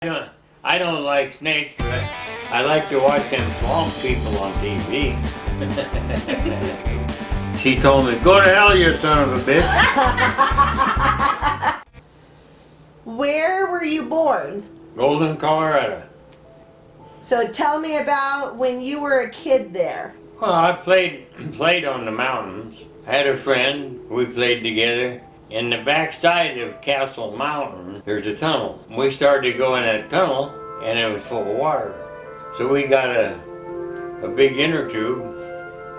I don't like snakes, but I like to watch them swamp people on TV. She told me, "Go to hell, you son of a bitch." Where were you born? Golden, Colorado. So tell me about when you were a kid there. Well, I played on the mountains. I had a friend. We played together. In the backside of Castle Mountain, there's a tunnel. We started to go in that tunnel, and it was full of water. So we got a big inner tube,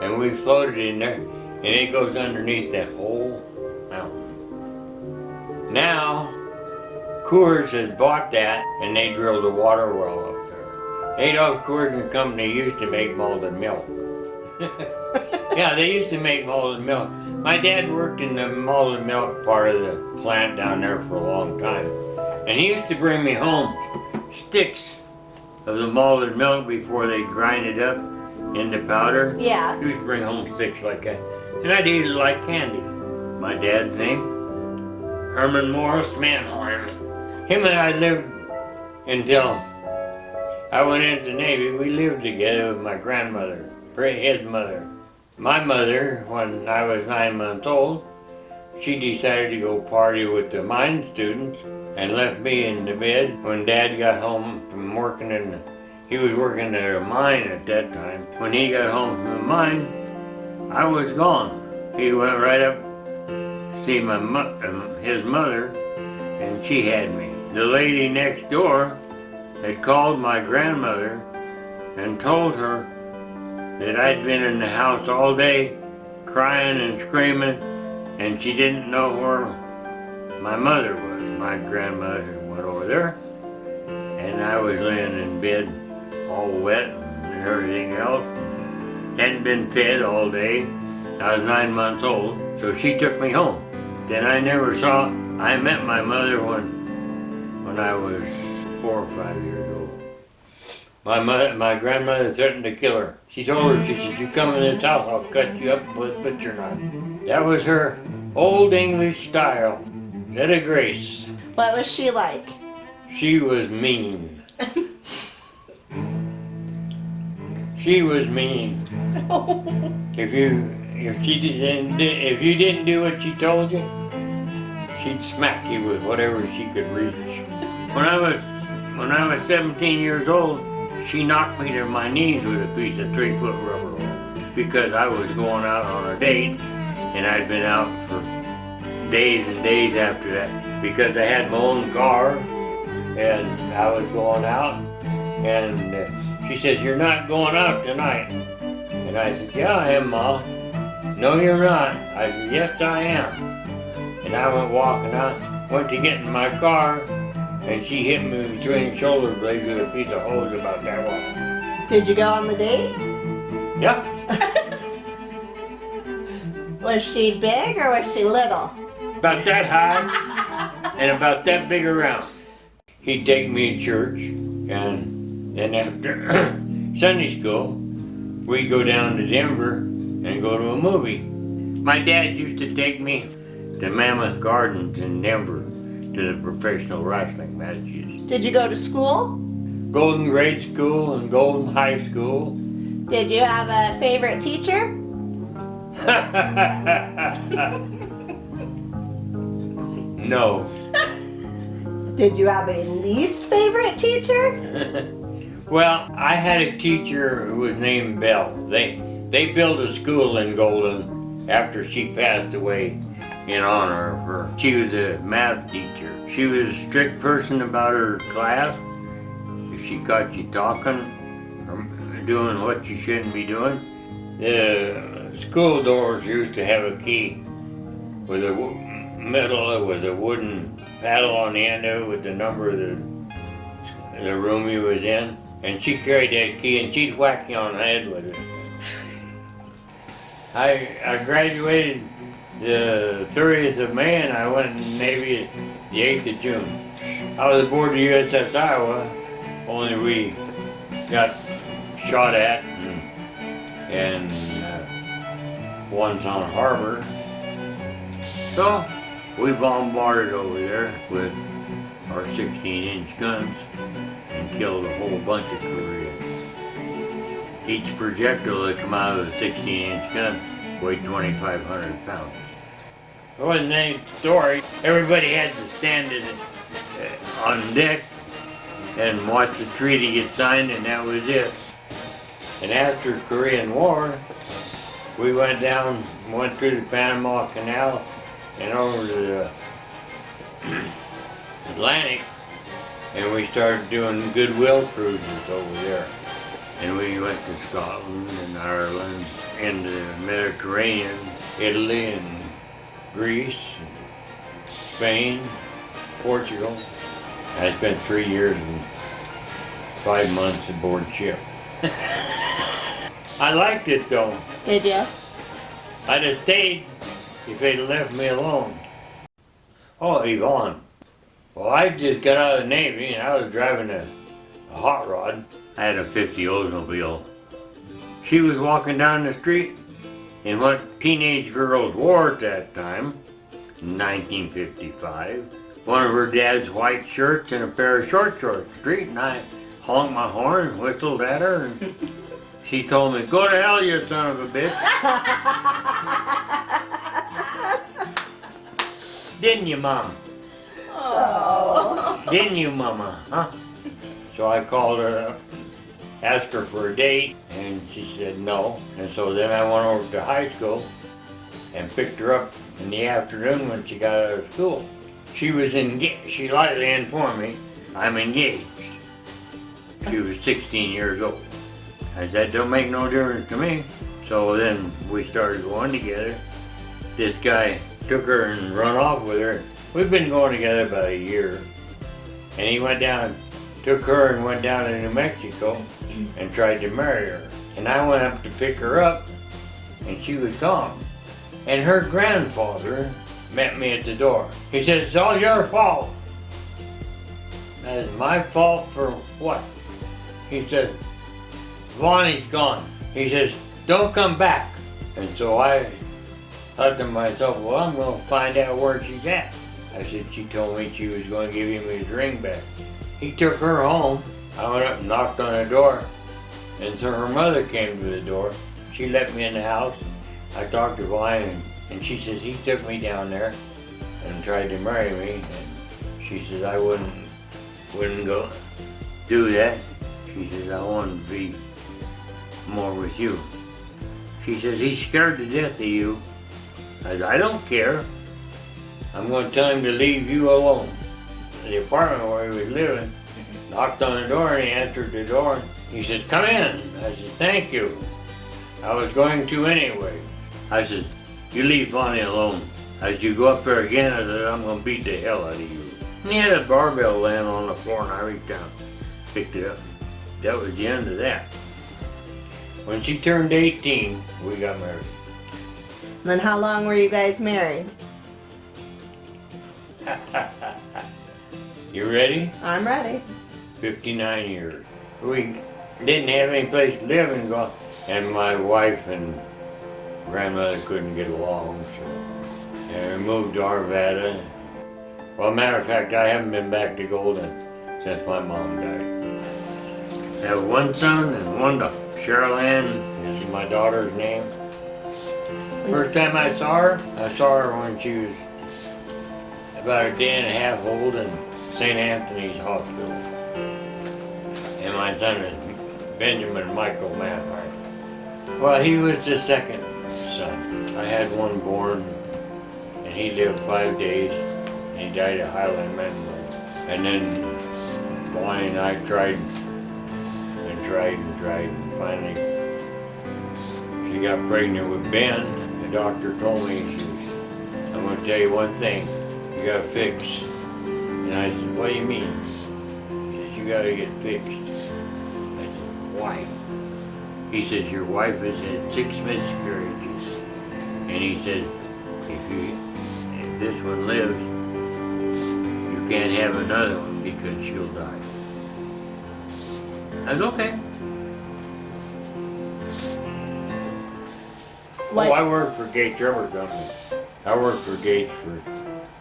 and we floated in there, and it goes underneath that whole mountain. Now, Coors has bought that, and they drilled a water well up there. Adolph Coors and Company used to make malted milk. Yeah, they used to make malted milk. My dad worked in the malted milk part of the plant down there for a long time. And he used to bring me home sticks of the malted milk before they grind it up into powder. Yeah. He used to bring home sticks like that. And I'd eat it like candy. My dad's name, Herman Morris Manheim. Him and I lived until I went into the Navy. We lived together with my grandmother, his mother. My mother, when I was 9 months old, she decided to go party with the mine students and left me in the bed. When Dad got home from working he was working at a mine at that time. When he got home from the mine, I was gone. He went right up to see his mother, and she had me. The lady next door had called my grandmother and told her that I'd been in the house all day crying and screaming, and she didn't know where my mother was. My grandmother went over there, and I was laying in bed all wet and everything else. Hadn't been fed all day. I was 9 months old, so she took me home. Then I met my mother when I was 4 or 5 years old. My grandmother threatened to kill her. She told her, she said, "You come in this house, I'll cut you up with a butcher knife." That was her old English style. That a grace. What was she like? She was mean. She was mean. If you didn't do what she told you, she'd smack you with whatever she could reach. When I was 17 years old, she knocked me to my knees with a piece of 3-foot rubber rope because I was going out on a date, and I'd been out for days and days after that because I had my own car and I was going out, and she says, "You're not going out tonight." And I said, "Yeah, I am, Ma." "No, you're not." I said, "Yes, I am." And I went walking out, went to get in my car, and she hit me between the shoulder blades with a piece of hose about that long. Did you go on the date? Yeah. Was she big or was she little? About that high and about that big around. He'd take me to church, and then after Sunday school, we'd go down to Denver and go to a movie. My dad used to take me to Mammoth Gardens in Denver to the professional wrestling matches. Did you go to school? Golden Grade School and Golden High School. Did you have a favorite teacher? No. Did you have a least favorite teacher? Well, I had a teacher who was named Belle. They built a school in Golden after she passed away in honor of her. She was a math teacher. She was a strict person about her class. If she caught you talking or doing what you shouldn't be doing, the school doors used to have a key with a middle. It was a wooden paddle on the end of it with the number of the room you was in, and she carried that key and she'd whack you on the head with it. I graduated the 30th of May, and I went in the Navy the 8th of June. I was aboard the USS Iowa, only we got shot at and once on harbor. So we bombarded over there with our 16-inch guns and killed a whole bunch of Koreans. Each projectile that come out of the 16-inch gun weighed 2,500 pounds. It wasn't any story. Everybody had to stand on deck and watch the treaty get signed, and that was it. And after the Korean War, we went through the Panama Canal and over to the Atlantic, and we started doing goodwill cruises over there. And we went to Scotland and Ireland, into the Mediterranean, Italy and Greece, and Spain, Portugal. I spent 3 years and 5 months aboard ship. I liked it though. Did you? I'd have stayed if they'd left me alone. Oh, Yvonne. Well, I just got out of the Navy and I was driving a hot rod. I had a 50 Oldsmobile. She was walking down the street in what teenage girls wore at that time, 1955. One of her dad's white shirts and a pair of short shorts. Street, and I honked my horn and whistled at her, and she told me, "Go to hell, you son of a bitch." Didn't you, Mom? Oh. Didn't you, Mama? Huh? So I called her up, asked her for a date, and she said no. And so then I went over to high school and picked her up in the afternoon when she got out of school. She was engaged. She lightly informed me, "I'm engaged." She was 16 years old. I said, "Don't make no difference to me." So then we started going together. This guy took her and run off with her. We've been going together about a year. And he took her and went down to New Mexico and tried to marry her. And I went up to pick her up, and she was gone. And her grandfather met me at the door. He said, "It's all your fault." That is my fault for what? He said, "Vonnie's gone." He says, "Don't come back." And so I thought to myself, well, I'm going to find out where she's at. I said, she told me she was going to give him his ring back. He took her home. I went up and knocked on the door. And so her mother came to the door. She let me in the house. I talked to Vonnie, and she says, he took me down there and tried to marry me. And she says, I wouldn't go do that. She says, I want to be more with you. She says, he's scared to death of you. I said, I don't care. I'm going to tell him to leave you alone. The apartment where he was living, knocked on the door, and he answered the door. He said, come in. I said, thank you. I was going to anyway. I said, you leave Vonnie alone. As you go up there again, I said, I'm going to beat the hell out of you. And he had a barbell laying on the floor, and I reached down, picked it up. That was the end of that. When she turned 18, we got married. Then how long were you guys married? You ready? I'm ready. 59 years. We didn't have any place to live and my wife and grandmother couldn't get along, so and we moved to Arvada. Well, matter of fact, I haven't been back to Golden since my mom died. I have one son and one daughter. Cheryl Ann is my daughter's name. First time I saw her when she was about a day and a half old in St. Anthony's Hospital. And my son is Benjamin Michael Manhart. Well, he was the second son. I had one born, and he lived 5 days, and he died of Highland memory. And then Bonnie and I tried, and finally she got pregnant with Ben. The doctor told me, I'm going to tell you one thing, you got to fix. And I said, what do you mean? He says, you got to get fixed. I said, why? He says, your wife has had 6 miscarriages. And he said, if this one lives, you can't have another one because she'll die. I was okay. What? Oh, I worked for Gates Rubber Company. I worked for Gates for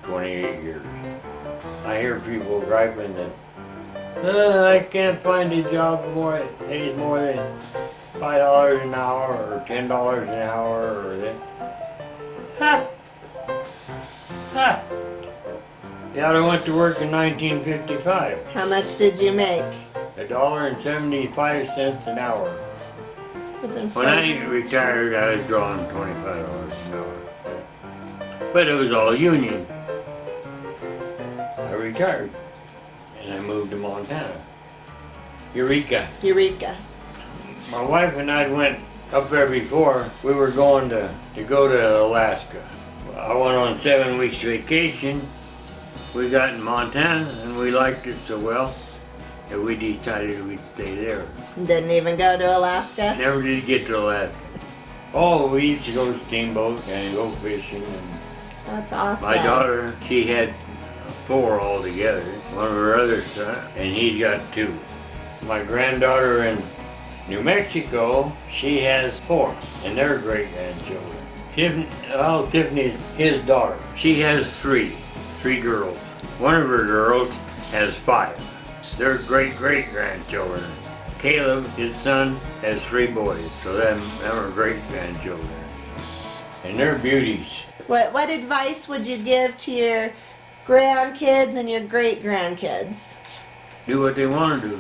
28 years. I I hear people griping that I can't find a job that pays more than $5 an hour or $10 an hour or that. Ha! Ha! Yeah, I went to work in 1955. How much did you make? $1.75 an hour. With When I inflation. retired, I was drawing $25 an hour. But it was all union. I retired and I moved to Montana. Eureka. Eureka. My wife and I went up there before. We were going to go to Alaska. I went on 7 weeks vacation. We got in Montana and we liked it so well that we decided we'd stay there. Didn't even go to Alaska? Never did get to Alaska. Oh, we used to go steamboat and go fishing. And That's awesome. my daughter, she had 4 altogether. One of her other sons, and he's got 2. My granddaughter in New Mexico, she has 4, and they're great-grandchildren. Tiffany's his daughter. She has 3 girls. One of her girls has 5. They're great-great-grandchildren. Caleb, his son, has 3 boys, so them are great-grandchildren. And they're beauties. What advice would you give to your grandkids and your great-grandkids? Do what they want to do.